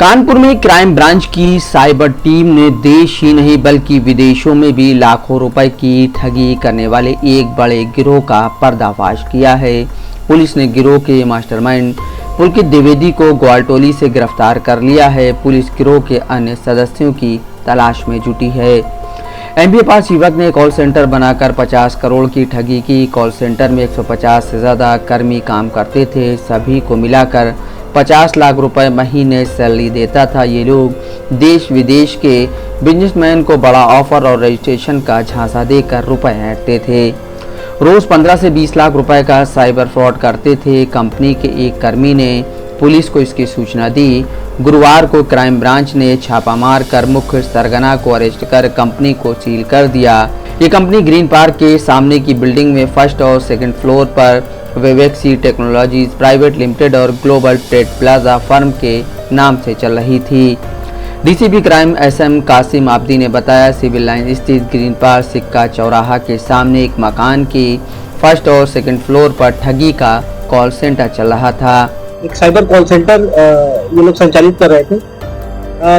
कानपुर में crime branch की cyber team ने देश ही नहीं बल्कि विदेशों में भी लाखों रुपए की ठगी करने वाले एक बड़े गिरोह का पर्दाफाश किया है। पुलिस ने गिरोह के मास्टरमाइंड पुलकित द्विवेदी को ग्वालटोली से गिरफ्तार कर लिया है। पुलिस गिरोह के अन्य सदस्यों की तलाश में जुटी है। एमबीए पास युवक ने कॉल सेंटर बनाकर 50 करोड़ की ठगी की। कॉल सेंटर में 150 से ज़्यादा कर्मी काम करते थे। सभी को मिलाकर 50 लाख रुपए महीने सैलरी देता था। ये लोग देश विदेश के बिजनेसमैन को बड़ा ऑफर और रजिस्ट्रेशन का झांसा देकर रुपए ऐंठते थे। रोज 15 से 20 लाख रुपए का साइबर फ्रॉड करते थे। कंपनी के एक कर्मी ने पुलिस को इसकी सूचना दी। गुरुवार को क्राइम ब्रांच ने छापा मार कर मुख्य सरगना को अरेस्ट कर कंपनी को सील कर दिया। ये कंपनी ग्रीन पार्क के सामने की बिल्डिंग में फर्स्ट और सेकंड फ्लोर पर विवेक्सी टेक्नोलॉजीज प्राइवेट लिमिटेड और ग्लोबल ट्रेड प्लाजा फर्म के नाम से चल रही थी। DCP crime SM Kasim Abdi ने बताया, सिविल लाइन स्थित ग्रीन पार्क सिक्का चौराहा के सामने एक मकान की फर्स्ट और सेकंड फ्लोर पर ठगी का कॉल सेंटर चल रहा था। एक साइबर कॉल सेंटर ये लोग संचालित कर रहे थे।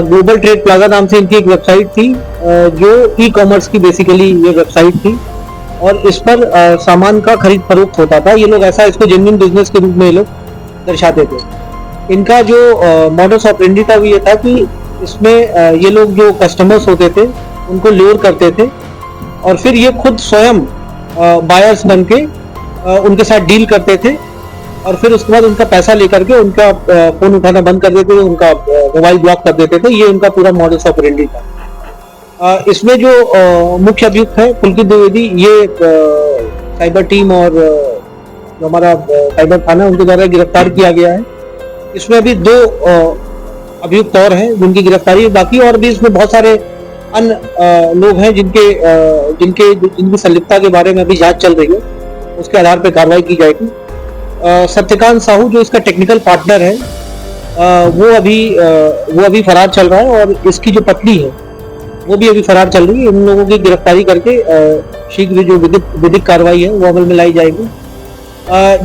ग्लोबल ट्रेड प्लाजा नाम से इनकी एक वेबसाइट थी, जो ई कॉमर्स की बेसिकली ये वेबसाइट थी और इस पर सामान का खरीद फरोख्त होता था। ये लोग ऐसा इसको जेन्युइन बिजनेस के रूप में ये लोग दर्शाते थे। इनका जो मॉडस ऑपरेंडी था वो ये था कि इसमें ये लोग जो कस्टमर्स होते थे उनको लूर करते थे और फिर ये खुद स्वयं बायर्स बन के उनके साथ डील करते थे और फिर उसके बाद उनका पैसा लेकर के उनका फोन उठाना बंद कर देते थे, उनका मोबाइल ब्लॉक कर देते थे। ये उनका पूरा मॉडस ऑपरेंडी था। इसमें जो मुख्य अभियुक्त है पुलकित द्विवेदी, ये साइबर टीम और जो हमारा साइबर थाना उनके द्वारा गिरफ्तार किया गया है। इसमें अभी 2 अभियुक्त और हैं जिनकी गिरफ्तारी, बाकी और भी इसमें बहुत सारे अन्य लोग हैं जिनकी संलिप्तता के बारे में अभी जांच चल रही है। उसके आधार पर कार्रवाई की जाएगी। सत्यकांत साहू जो इसका टेक्निकल पार्टनर है, वो अभी फरार चल रहा है और इसकी जो पत्नी है वो भी अभी फरार चल रही है। इन लोगों की गिरफ्तारी करके शीघ्र जो विधिक कार्रवाई है वो अमल में लाई जाएगी।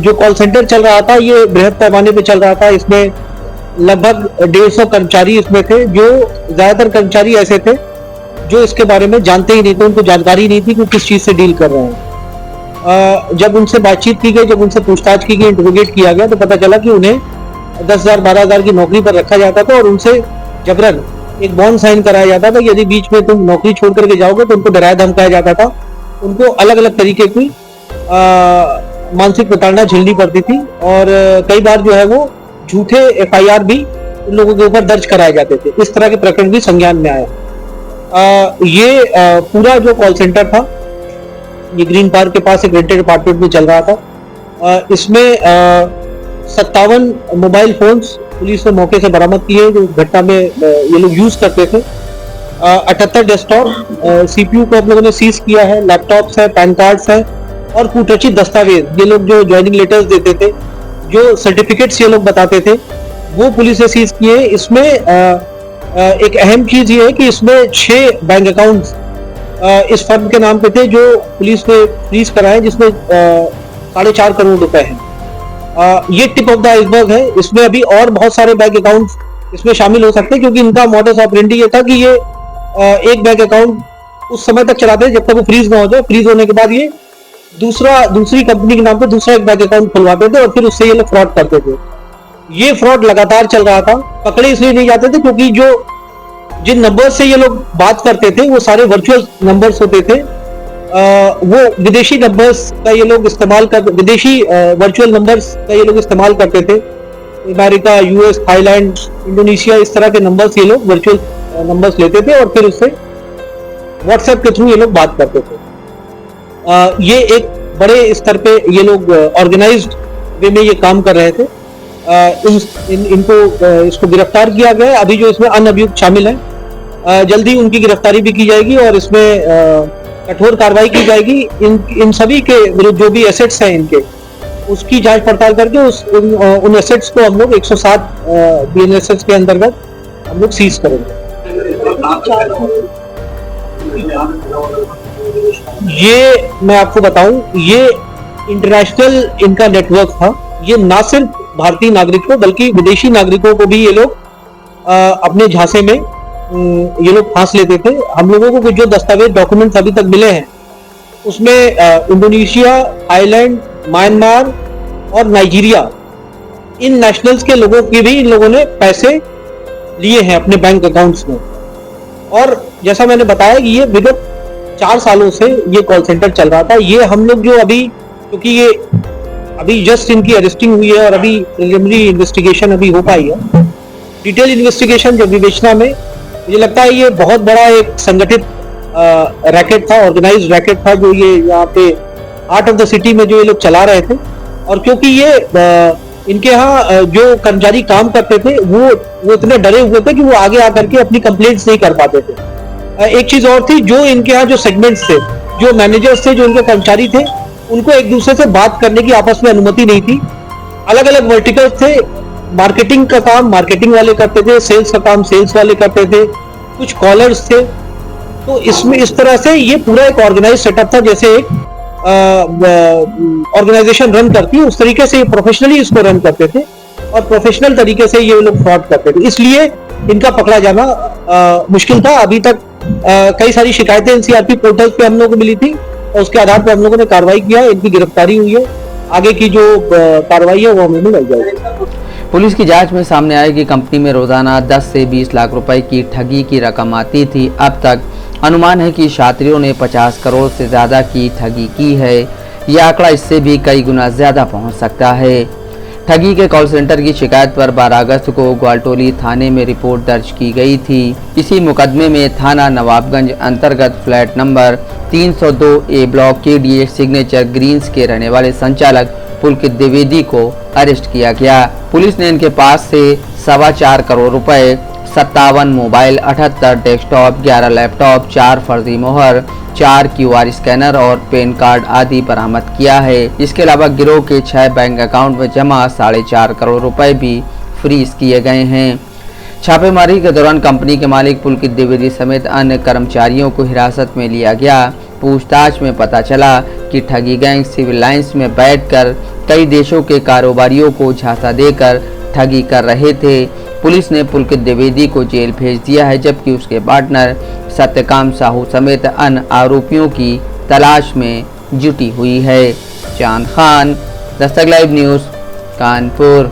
जो कॉल सेंटर चल रहा था ये बृहद पैमाने पे चल रहा था। इसमें लगभग 150 कर्मचारी इसमें थे। जो ज्यादातर कर्मचारी ऐसे थे जो इसके बारे में जानते ही नहीं थे, उनको जानकारी नहीं थी कि किस चीज से डील कर रहे हैं। जब उनसे बातचीत की गई, जब उनसे पूछताछ की गई, इंटरोगेट किया गया तो पता चला कि उन्हें 10,000 12,000 की नौकरी पर रखा जाता था और उनसे जबरन एक बॉन्ड साइन कराया जाता था। यदि बीच में तुम नौकरी छोड़ करके जाओगे तो उनको डराया धमकाया जाता था। उनको अलग अलग तरीके की मानसिक प्रताड़ना झेलनी पड़ती थी और कई बार जो है वो झूठे FIR भी उन लोगों के ऊपर दर्ज कराए जाते थे। इस तरह के प्रकरण भी संज्ञान में आया। ये पूरा जो कॉल सेंटर था ये ग्रीन पार्क के पास एक रेंटेड अपार्टमेंट में चल रहा था। इसमें 57 मोबाइल फोन्स पुलिस ने मौके से बरामद किए जो घटना में ये लोग यूज करते थे। 78 डेस्कटॉप CPU को हम लोगों ने सीज किया है। लैपटॉप्स है, पैन कार्ड्स है और कूटरचित दस्तावेज, ये लोग जो ज्वाइनिंग लेटर्स देते थे, जो सर्टिफिकेट्स ये लोग बताते थे, वो पुलिस ने सीज किए। इसमें एक अहम चीज ये है कि इसमें 6 बैंक अकाउंट्स इस फर्म के नाम पे थे जो पुलिस ने फ्रीज कराए, जिसमें 4.5 करोड़ रुपए हैं। ये टिप ऑफ द आइसबर्ग है। इसमें अभी और बहुत सारे बैंक अकाउंट्स इसमें शामिल हो सकते हैं क्योंकि इनका मॉडस ऑपरेंडी ये था कि ये एक बैंक अकाउंट उस समय तक चलाते हैं जब तक वो फ्रीज ना हो जाए। फ्रीज होने के बाद ये दूसरी कंपनी के नाम पे दूसरा एक बैंक अकाउंट खुलवाते थे और फिर उससे ये लोग फ्रॉड करते थे। ये फ्रॉड लगातार चल रहा था। पकड़े इसलिए नहीं जाते थे क्योंकि जिन नंबर से ये लोग बात करते थे वो सारे वर्चुअल नंबर्स होते थे। वो विदेशी नंबर्स का ये लोग विदेशी वर्चुअल नंबर्स का ये लोग इस्तेमाल करते थे। अमेरिका, US, थाईलैंड, इंडोनेशिया, इस तरह के नंबर्स ये लोग वर्चुअल नंबर्स लेते थे और फिर उससे व्हाट्सएप के थ्रू ये लोग बात करते थे। ये एक बड़े स्तर पे ये लोग ऑर्गेनाइज्ड वे में ये काम कर रहे थे। इसको गिरफ्तार किया गया है। अभी जो इसमें अन्य अभियुक्त शामिल हैं, जल्दी उनकी गिरफ्तारी भी की जाएगी और इसमें कठोर कार्रवाई की जाएगी। इन सभी के विरुद्ध जो भी एसेट्स हैं इनके, उसकी जांच पड़ताल करके उन एसेट्स को हम लोग 107 BNSS के अंतर्गत हम लोग सीज करेंगे। ये मैं आपको बताऊं, ये इंटरनेशनल इनका नेटवर्क था। ये ना सिर्फ भारतीय नागरिकों बल्कि विदेशी नागरिकों को भी ये लोग अपने झांसे में ये लोग फांस लेते थे। हम लोगों को जो दस्तावेज डॉक्यूमेंट्स अभी तक मिले हैं उसमें इंडोनेशिया, थाईलैंड, म्यांमार और नाइजीरिया, इन नेशनल्स के लोगों की भी इन लोगों ने पैसे लिए हैं अपने बैंक अकाउंट्स में। और जैसा मैंने बताया कि ये विगत 4 सालों से ये कॉल सेंटर चल रहा था। ये हम लोग जो अभी, क्योंकि ये अभी जस्ट इनकी अरेस्टिंग हुई है और अभी प्रिलिमिनरी इन्वेस्टिगेशन अभी हो पाई है, डिटेल इन्वेस्टिगेशन जब विवेचना में मुझे लगता है ये बहुत बड़ा एक संगठित रैकेट था, ऑर्गेनाइज्ड रैकेट था, जो ये यहाँ पे हार्ट ऑफ द सिटी में जो ये लोग चला रहे थे। और क्योंकि ये इनके यहाँ जो कर्मचारी काम करते थे वो इतने डरे हुए थे कि वो आगे आकर के अपनी कंप्लेंट्स नहीं कर पाते थे। एक चीज और थी, जो इनके यहाँ जो सेगमेंट्स थे, जो मैनेजर्स थे, जो इनके कर्मचारी थे, उनको एक दूसरे से बात करने की आपस में अनुमति नहीं थी। अलग अलग वर्टिकल्स थे। मार्केटिंग का काम मार्केटिंग वाले करते थे, सेल्स का काम सेल्स वाले करते थे, कुछ कॉलर्स थे। तो इसमें इस तरह से ये पूरा एक ऑर्गेनाइज सेटअप था, जैसे एक ऑर्गेनाइजेशन रन करती है उस तरीके से ये प्रोफेशनली इसको रन करते थे और प्रोफेशनल तरीके से ये लोग फ्रॉड करते थे। इसलिए इनका पकड़ा जाना मुश्किल था। अभी तक कई सारी शिकायतें एनसीआरपी पोर्टल पे हम लोगों को मिली थी और उसके आधार पर हम लोगों ने कार्रवाई किया है। इनकी गिरफ्तारी हुई है। आगे की जो कार्रवाई है वो हमें मिल जाएगी। पुलिस की जांच में सामने आया कि कंपनी में रोजाना 10 से 20 लाख रुपए की ठगी की रकम आती थी। अब तक अनुमान है कि छात्रियों ने 50 करोड़ से ज्यादा की ठगी की है। यह आंकड़ा इससे भी कई गुना ज्यादा पहुंच सकता है। ठगी के कॉल सेंटर की शिकायत पर 12 अगस्त को ग्वालटोली थाने में रिपोर्ट दर्ज की गई थी। इसी मुकदमे में थाना नवाबगंज अंतर्गत फ्लैट नंबर 302 ए ब्लॉक के सिग्नेचर ग्रीन्स के रहने वाले संचालक पुलकित द्विवेदी को अरेस्ट किया गया। पुलिस ने इनके पास से 4.25 करोड़ रुपए, 57 मोबाइल, 78 डेस्कटॉप, 11 लैपटॉप, 4 फर्जी मोहर, 4 QR स्कैनर और पैन कार्ड आदि बरामद किया है। इसके अलावा गिरोह के 6 बैंक अकाउंट में जमा 4.5 करोड़ रुपए भी फ्रीज किए गए हैं। छापेमारी के दौरान कंपनी के मालिक पुलकित द्विवेदी समेत अन्य कर्मचारियों को हिरासत में लिया गया। पूछताछ में पता चला कि ठगी गैंग सिविल लाइंस में बैठकर कई देशों के कारोबारियों को झांसा देकर ठगी कर रहे थे। पुलिस ने पुलकित द्विवेदी को जेल भेज दिया है, जबकि उसके पार्टनर सत्यकाम साहू समेत अन्य आरोपियों की तलाश में जुटी हुई है। चांद खान, दस्तक लाइव न्यूज़, कानपुर।